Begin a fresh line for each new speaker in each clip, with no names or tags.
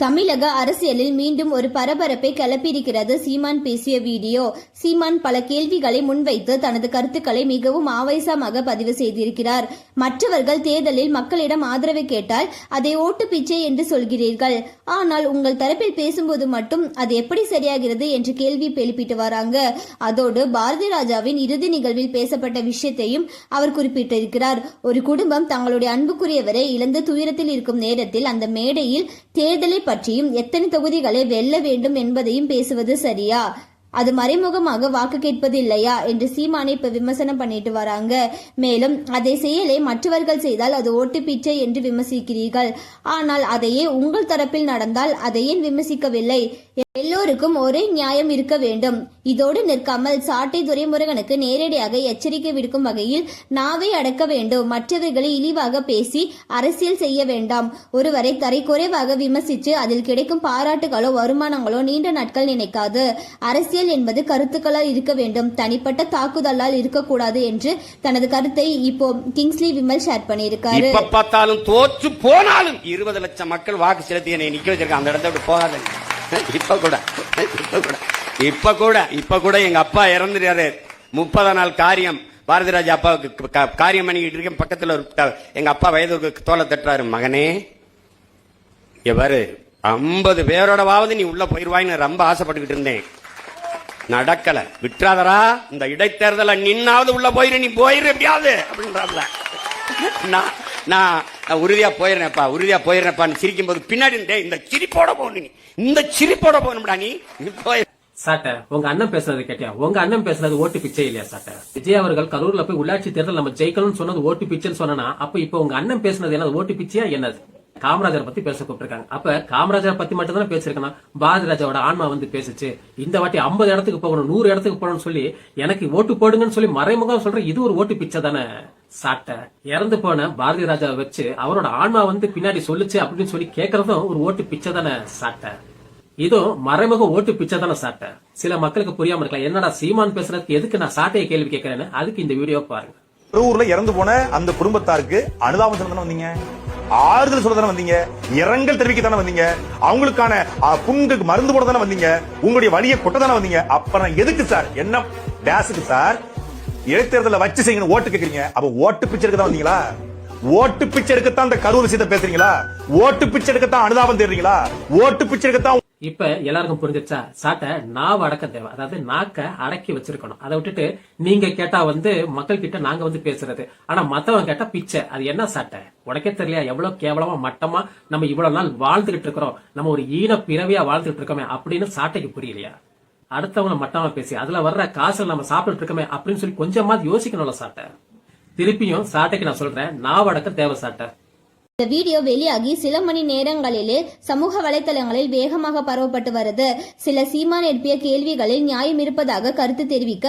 தமிழக அரசியலில் மீண்டும் ஒரு பரபரப்பை கிளப்பியிருக்கிறது சீமான் பேசிய வீடியோ. சீமான் பல கேள்விகளை முன்வைத்து தனது கருத்துக்களை மிகவும் ஆவேசமாக பதிவு செய்திருக்கிறார். மற்றவர்கள் தேர்தலில் மக்களிடம் ஆதரவு கேட்டால் அதை ஓட்டு பிச்சை என்று சொல்கிறீர்கள், ஆனால் உங்கள் தரப்பில் பேசும்போது மட்டும் அது எப்படி சரியாகிறது என்று கேள்வி எழுப்பிட்டு வராங்க. அதோடு பாரதி ராஜாவின் இறுதி நிகழ்வில் பேசப்பட்ட விஷயத்தையும் அவர் குறிப்பிட்டிருக்கிறார். ஒரு குடும்பம் தங்களுடைய அன்புக்குரியவரை இழந்து துயரத்தில் இருக்கும் நேரத்தில் அந்த மேடையில் தேர்தலை பற்றியும் எத்தனை தொகுதிகளை வெல்ல வேண்டும் என்பதையும் பேசுவது சரியா? அது மறைமுகமாக வாக்கு கேட்பது இல்லையா என்று சீமானை இப்ப விமர்சனம் பண்ணிட்டு வராங்க. மேலும் அதை செயலை மற்றவர்கள் செய்தால் அது ஓட்டு பிச்சை என்று விமர்சிக்கிறீர்கள், ஆனால் அதையே உங்கள் தரப்பில் நடந்தால் அதை ஏன் விமர்சிக்கவில்லை? எல்லோருக்கும் ஒரே நியாயம் இருக்க வேண்டும். இதோடு நிற்காமல் சாட்டை துரைமுருகனுக்கு நேரடியாக எச்சரிக்கை விடுக்கும் வகையில் நாவை அடக்க வேண்டும். மற்றவர்களை இழிவாக பேசி அரசியல் செய்ய வேண்டாம். ஒருவரை தரைக்குறைவாக விமர்சித்து அதில் கிடைக்கும் பாராட்டுகளோ வருமானங்களோ நீண்ட நாட்கள் நினைக்காது. அரசியல் என்பது கருத்துக்களால் இருக்க வேண்டும், தனிப்பட்ட தாக்குதலால் இருக்கக்கூடாது என்று தனது கருத்தை இப்போ கிங்ஸ்லி விமல் ஷேர் பண்ணியிருக்காரு.
பார்த்தாலும் தோற்று போனாலும் 20 லட்சம் மக்கள் வாக்கு செலுத்தி என்னை நிக்க வச்சிருக்காங்க. அந்த இடத்த விட்டு போகாத. இப்ப கூட எங்க அப்பா இறந்துறாரு. 30 நாள் காரியம் பாரதி ராஜா அப்பாவுக்கு காரியம் பண்ணிக்கிட்டு இருக்கேன். பக்கத்துல எங்க அப்பா வயது தோலை தட்டுறாரு, மகனே எவரு 50 பேரோடவாவது நீ உள்ள போயிருவாயின்னு ரொம்ப ஆசைப்பட்டுக்கிட்டு இருந்தேன். நடக்கல, விட்டுறாதரா. இந்த இடைத்தேர்தல நின்னாவது உள்ள போயிரு, நீ போயிரு எப்படியாவது அப்படின்றாப்ல. நான் உறுதியா போயிடுறேன்ப்பா சிரிக்கும் போது பின்னாடி இந்த சிரிப்போட போகணும், இந்த சிரிப்போட போகணும்டா நீ போய்.
சாட்ட உங்க அண்ணன் பேசுறது கேட்டியா? உங்க அண்ணன் பேசுறது ஓட்டு பிச்சை இல்லையா? சாட்ட விஜய் அவர்கள் கரூர்ல போய் உள்ளாட்சி தேர்தல் நம்ம ஜெயிக்கணும்னு சொன்னது ஓட்டு பிச்சைன்னு சொன்னா, அப்ப இப்ப உங்க அண்ணன் பேசுனது என்னது? ஓட்டு பிச்சையா என்னது? காமராஜரை பத்தி பேச கூப்பிட்டிருக்காங்க. அப்ப காமராஜரை பத்தி மட்டும் தானே பேசிருக்கணும். பாரதி ராஜாவோட ஆன்மா வந்து பேசுச்சு. இந்த வாட்டி 50 இடத்துக்கு போகணும், 100 இடத்துக்கு போகணும்னு சொல்லி எனக்கு ஓட்டு போடுங்கன்னு சொல்லி மறைமுகம் சொல்ற இது ஒரு ஓட்டு பிச்சை தானே? சாட்ட இறந்து போன பாரதி ராஜாவை வச்சு அவரோட ஆன்மா வந்து பின்னாடி சொல்லுச்சு அப்படின்னு சொல்லி கேட்கறதும் ஒரு ஓட்டு பிச்சை தானே? சாட்ட இதுவும் மறைமுக ஓட்டு பிச்சை தானே? சாட்ட சில மக்களுக்கு புரியாம இருக்கலாம், என்னடா சீமான் பேசுறதுக்கு எதுக்கு நான் சாட்டையை கேள்வி கேட்கிறேன்னு. அதுக்கு இந்த வீடியோ பாருங்க.
ஊர்ல இறந்து போன அந்த குடும்பத்தாருக்கு அனுதாபம் சொல்ல தானே வந்தீங்க, ஆறுதல் சொல்ல தானே வந்தீங்க, இரங்கல் தெரிவிக்க தானே வந்தீங்க, அவங்களுக்கான புண்ணுக்கு மருந்து போட தானே வந்தீங்க, உங்களுடைய வழியை கொட்ட தானே வந்தீங்க. அப்புறம் எதுக்கு சார் என்ன டேஸுக்கு சார் இடைத்தேர்தல வச்சு செய்யணும் ஓட்டு கேக்குறீங்க? அப்ப ஓட்டு பிச்சை எடுக்க தான் வந்தீங்களா? ஓட்டு பிச்சை எடுக்கத்தான் இந்த கரூர் விஷயத்தை பேசுறீங்களா? ஓட்டு பிச்சை எடுக்கத்தான் அனுதாபம் தேடுறீங்களா? ஓட்டு பிச்சை எடுக்கத்தான்.
இப்ப எல்லாருக்கும் புரிஞ்சிச்சா? சாட்ட நாவ அடக்க தேவை, அதாவது நாக்க அடக்கி வச்சிருக்கணும். அதை விட்டுட்டு நீங்க கேட்டா வந்து மக்கள் கிட்ட நாங்க வந்து பேசுறது, ஆனா மத்தவங்க கேட்டா பிச்சை. அது என்ன சாட்ட? உடக்கே தெரியலையா எவ்வளவு கேவலமா மட்டமா நம்ம இவ்வளவு நாள் வாழ்ந்துகிட்டு இருக்கிறோம், நம்ம ஒரு ஈன பிறவியா வாழ்ந்துட்டு இருக்கோமே அப்படின்னு சாட்டைக்கு புரியலையா? அடுத்தவங்க மட்டமா பேசி அதுல வர்ற காசுல நம்ம சாப்பிட்டு இருக்கோமே அப்படின்னு சொல்லி கொஞ்சமாவது யோசிக்கணும்ல சாட்ட. திருப்பியும் சாட்டைக்கு நான் சொல்றேன், நாவடக்கம் தேவை சாட்ட.
இந்த வீடியோ வெளியாகி சில மணி நேரங்களிலே சமூக வலைதளங்களில் வேகமாக பரவப்பட்டு வருது. சில சீமான் எழுப்பிய கேள்விகளில் நியாயம் இருப்பதாக கருத்து தெரிவிக்க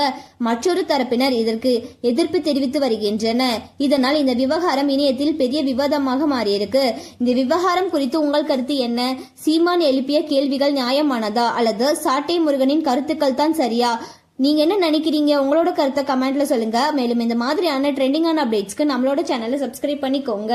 மற்றொரு தரப்பினர் இதற்கு எதிர்ப்பு தெரிவித்து வருகின்றனர். இதனால் இந்த விவகாரம் இணையத்தில் பெரிய விவாதமாக மாறியிருக்கு. இந்த விவகாரம் குறித்து உங்கள் கருத்து என்ன? சீமான் எழுப்பிய கேள்விகள் நியாயமானதா அல்லது சாட்டை முருகனின் கருத்துக்கள் தான் சரியா? நீங்க என்ன நினைக்கிறீங்க? உங்களோட கருத்தை கமெண்ட்ல சொல்லுங்க. மேலும் இந்த மாதிரியான ட்ரெண்டிங்கான அப்டேட்ஸ்க்கு நம்மளோட சேனலை சப்ஸ்கிரைப் பண்ணிக்கோங்க.